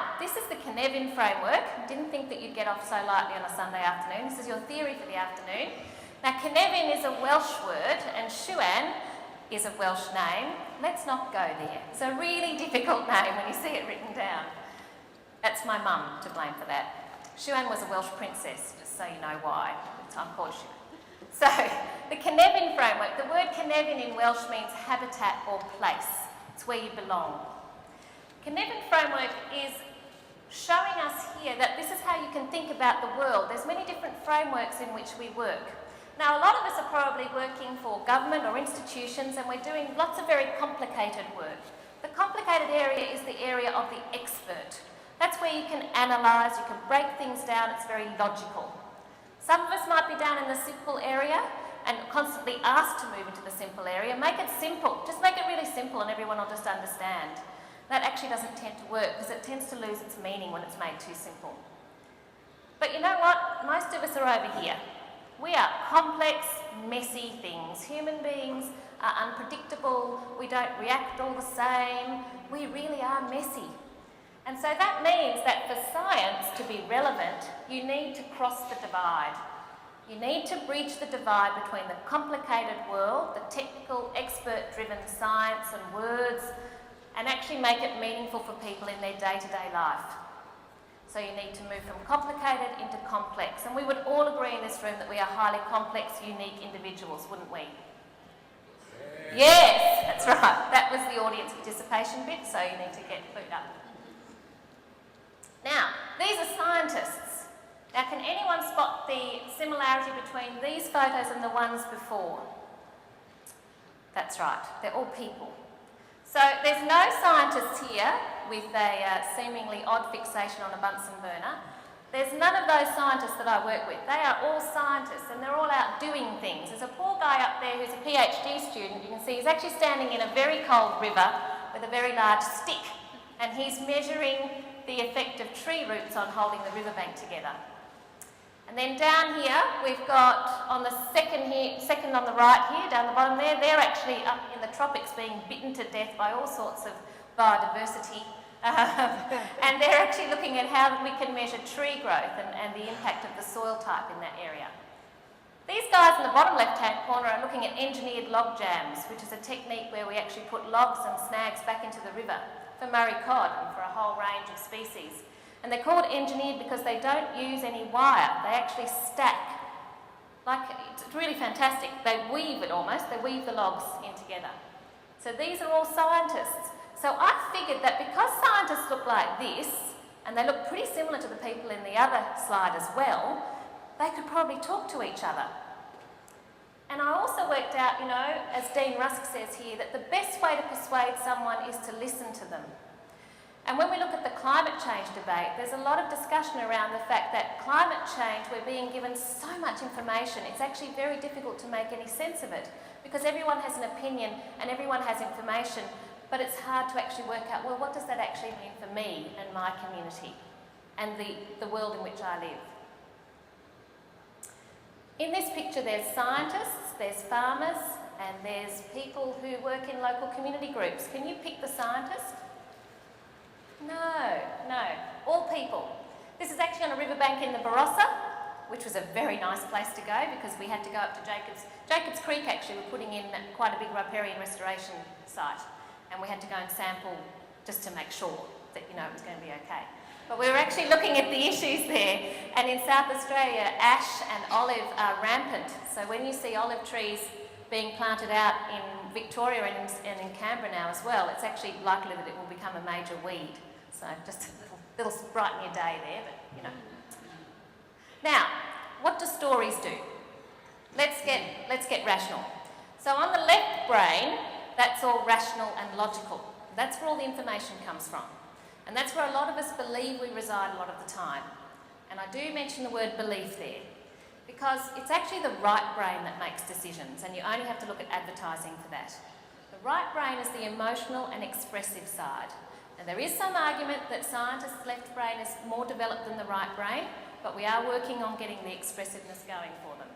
Now, this is the Cynefin Framework. Didn't think that you'd get off so lightly on a Sunday afternoon. This is your theory for the afternoon. Now, Cynefin is a Welsh word and Siwan is a Welsh name. Let's not go there. It's a really difficult name when you see it written down. That's my mum to blame for that. Siwan was a Welsh princess, just so you know why. I'm called Siwan. So, the Cynefin Framework, the word Cynefin in Welsh means habitat or place. It's where you belong. Cynefin Framework is showing us here that this is how you can think about the world. There's many different frameworks in which we work. Now, a lot of us are probably working for government or institutions and we're doing lots of very complicated work. The complicated area is the area of the expert. That's where you can analyse, you can break things down, it's very logical. Some of us might be down in the simple area and constantly asked to move into the simple area. Make it simple, just make it really simple and everyone will just understand. That actually doesn't tend to work because it tends to lose its meaning when it's made too simple. But you know what? Most of us are over here. We are complex, messy things. Human beings are unpredictable. We don't react all the same. We really are messy. And so that means that for science to be relevant, you need to cross the divide. You need to bridge the divide between the complicated world, the technical, expert-driven science and words, and actually make it meaningful for people in their day-to-day life. So you need to move from complicated into complex. And we would all agree in this room that we are highly complex, unique individuals, wouldn't we? Yes, that's right. That was the audience participation bit, so you need to get clued up. Now, these are scientists. Now, can anyone spot the similarity between these photos and the ones before? That's right, they're all people. So there's no scientists here with a seemingly odd fixation on a Bunsen burner. There's none of those scientists that I work with. They are all scientists and they're all out doing things. There's a poor guy up there who's a PhD student. You can see he's actually standing in a very cold river with a very large stick and he's measuring the effect of tree roots on holding the riverbank together. And then down here, we've got on the second on the right here, down the bottom there, they're actually up in the tropics being bitten to death by all sorts of biodiversity. And they're actually looking at how we can measure tree growth and the impact of the soil type in that area. These guys in the bottom left-hand corner are looking at engineered log jams, which is a technique where we actually put logs and snags back into the river for Murray cod and for a whole range of species. And they're called engineered because they don't use any wire. They actually stack. It's really fantastic. They weave it almost. They weave the logs in together. So these are all scientists. So I figured that because scientists look like this, and they look pretty similar to the people in the other slide as well, they could probably talk to each other. And I also worked out, you know, as Dean Rusk says here, that the best way to persuade someone is to listen to them. And when we look at the climate change debate, there's a lot of discussion around the fact that climate change, we're being given so much information, it's actually very difficult to make any sense of it because everyone has an opinion and everyone has information, but it's hard to actually work out, well, what does that actually mean for me and my community and the world in which I live? In this picture, there's scientists, there's farmers, and there's people who work in local community groups. Can you pick the scientist? No, all people. This is actually on a riverbank in the Barossa, which was a very nice place to go because we had to go up to Jacobs Creek. Actually, we're putting in quite a big riparian restoration site and we had to go and sample just to make sure that, you know, it was going to be okay. But we were actually looking at the issues there, and in South Australia, ash and olive are rampant. So when you see olive trees being planted out in Victoria and in Canberra now as well, it's actually likely that it will become a major weed. So just a little brighten your day there, but you know. Now, what do stories do? Let's get rational. So on the left brain, that's all rational and logical. That's where all the information comes from. And that's where a lot of us believe we reside a lot of the time. And I do mention the word belief there, because it's actually the right brain that makes decisions, and you only have to look at advertising for that. The right brain is the emotional and expressive side. And there is some argument that scientists' left brain is more developed than the right brain, but we are working on getting the expressiveness going for them.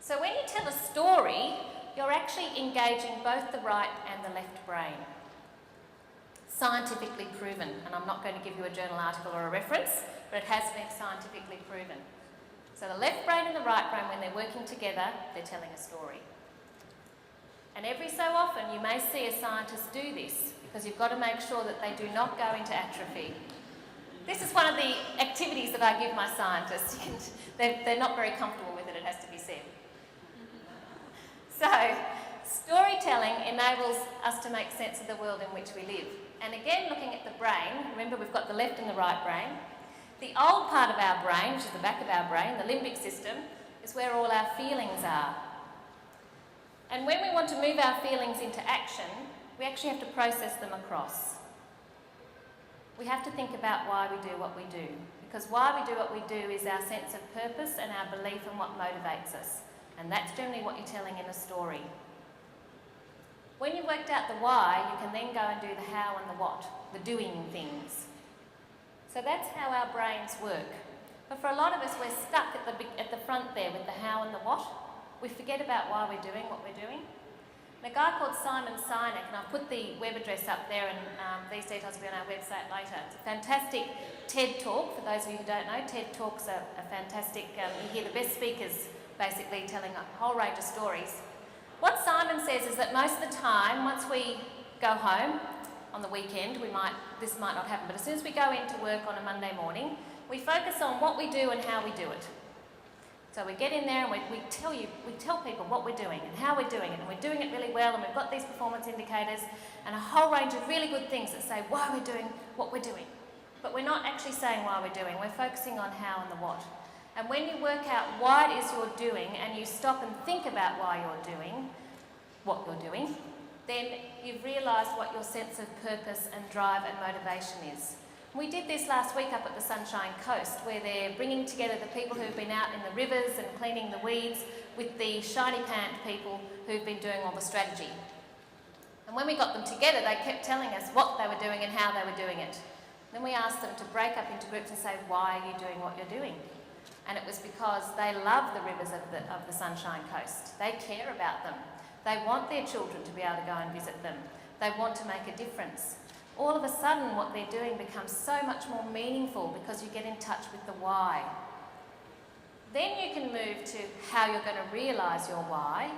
So when you tell a story, you're actually engaging both the right and the left brain. scientifically proven, and I'm not going to give you a journal article or a reference, but it has been scientifically proven. So the left brain and the right brain, when they're working together, they're telling a story. And every so often you may see a scientist do this, because you've got to make sure that they do not go into atrophy. This is one of the activities that I give my scientists. They're not very comfortable with it, it has to be said. So, storytelling enables us to make sense of the world in which we live. And again, looking at the brain, remember we've got the left and the right brain. The old part of our brain, which is the back of our brain, the limbic system, is where all our feelings are. And when we want to move our feelings into action, we actually have to process them across. We have to think about why we do what we do, because why we do what we do is our sense of purpose and our belief in what motivates us. And that's generally what you're telling in a story. When you've worked out the why, you can then go and do the how and the what, the doing things. So that's how our brains work. But for a lot of us, we're stuck at the front there with the how and the what. We forget about why we're doing what we're doing. And a guy called Cynefin Framework, and I've put the web address up there, and these details will be on our website later. It's a fantastic TED Talk. For those of you who don't know, TED Talks are a fantastic, you hear the best speakers basically telling a whole range of stories. What Simon says is that most of the time, once we go home on the weekend, this might not happen, but as soon as we go into work on a Monday morning, we focus on what we do and how we do it. So we get in there and we tell people what we're doing and how we're doing it, and we're doing it really well, and we've got these performance indicators and a whole range of really good things that say why we're doing what we're doing. But we're not actually saying why we're doing, we're focusing on how and the what. And when you work out what it is you're doing and you stop and think about why you're doing what you're doing, then you've realised what your sense of purpose and drive and motivation is. We did this last week up at the Sunshine Coast, where they're bringing together the people who've been out in the rivers and cleaning the weeds with the shiny pant people who've been doing all the strategy. And when we got them together, they kept telling us what they were doing and how they were doing it. Then we asked them to break up into groups and say, why are you doing what you're doing? And it was because they love the rivers of the Sunshine Coast. They care about them. They want their children to be able to go and visit them. They want to make a difference. All of a sudden, what they're doing becomes so much more meaningful because you get in touch with the why. Then you can move to how you're going to realise your why.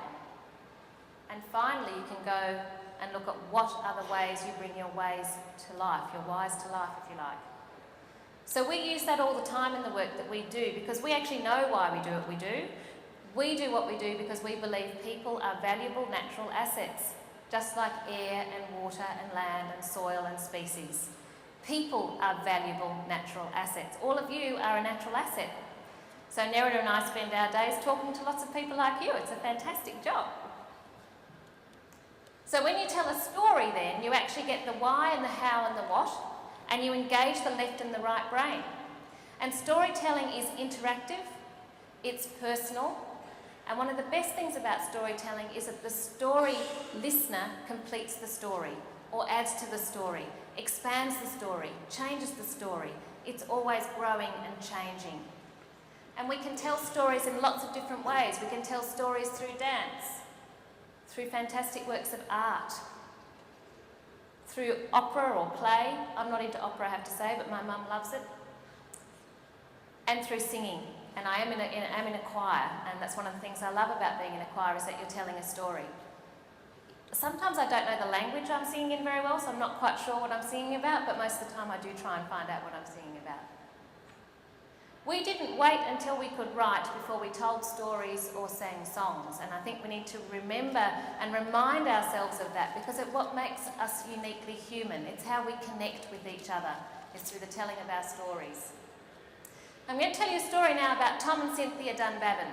And finally, you can go and look at what other ways you bring your ways to life, your whys to life, if you like. So we use that all the time in the work that we do, because we actually know why we do what we do. We do what we do because we believe people are valuable natural assets, just like air and water and land and soil and species. People are valuable natural assets. All of you are a natural asset. So Nerida and I spend our days talking to lots of people like you. It's a fantastic job. So when you tell a story then, you actually get the why and the how and the what, and you engage the left and the right brain. And storytelling is interactive, it's personal, and one of the best things about storytelling is that the story listener completes the story, or adds to the story, expands the story, changes the story. It's always growing and changing. And we can tell stories in lots of different ways. We can tell stories through dance, through fantastic works of art, through opera or play. I'm not into opera, I have to say, but my mum loves it. And through singing. And I am in a choir, and that's one of the things I love about being in a choir, is that you're telling a story. Sometimes I don't know the language I'm singing in very well, so I'm not quite sure what I'm singing about, but most of the time I do try and find out what I'm singing about. We didn't wait until we could write before we told stories or sang songs, and I think we need to remember and remind ourselves of that, because it's what makes us uniquely human. It's how we connect with each other, is through the telling of our stories. I'm going to tell you a story now about Tom and Cynthia Dunbabin.